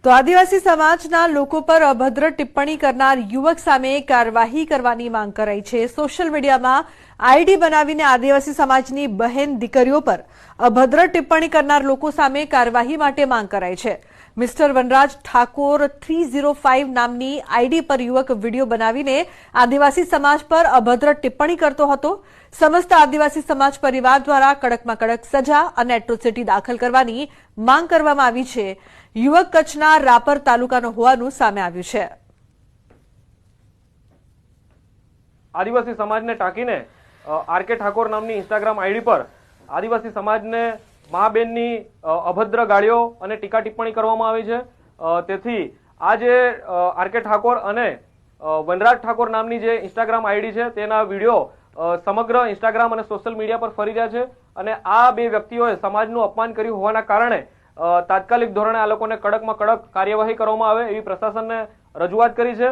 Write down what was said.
તો આદિવાસી સમાજના લોકો પર અભદ્ર ટિપ્પણી કરનાર યુવક સામે કાર્યવાહી કરવાની માંગ કરાઈ છે। સોશિયલ મીડિયામાં આઈડી બનાવીને આદિવાસી સમાજની બહેન દીકરીઓ પર અભદ્ર ટિપ્પણી કરનાર લોકો સામે કાર્યવાહી માટે માંગ કરાઈ છે। મિસ્ટર વનરાજ ઠાકોર 305 નામની આઈડી પર યુવક વિડીયો બનાવીને આદિવાસી સમાજ પર અભદ્ર ટિપ્પણી કરતો હતો। સમસ્ત આદિવાસી સમાજ પરિવાર દ્વારા કડકમાં કડક સજા અને એટ્રોસિટી દાખલ કરવાની માંગ કરવામાં આવી છે। યુવક કચ્છના રાપર તાલુકાનો હોવાનું સામે આવ્યું છે। આદિવાસી સમાજને ટાંકીને આરકે ઠાકોર નામની ઇન્સ્ટાગ્રામ આઈડી પર આદિવાસી સમાજને મા બેનની અભદ્ર ગાળીઓ અને ટીકા ટિપ્પણી કરવામાં આવી છે। તેથી આ જે આરકે ઠાકોર અને વનરાજ ઠાકોર નામની જે ઇન્સ્ટાગ્રામ આઈડી છે તેના વિડીયો સમગ્ર ઇન્સ્ટાગ્રામ અને સોશિયલ મીડિયા પર ફરી રહ્યા છે અને આ બે વ્યક્તિઓએ સમાજનું અપમાન કર્યું હોવાના કારણે તાત્કાલિક ધોરણે આ લોકોને કડકમાં કડક કાર્યવાહી કરવામાં આવે એવી પ્રશાસનને રજૂઆત કરી છે।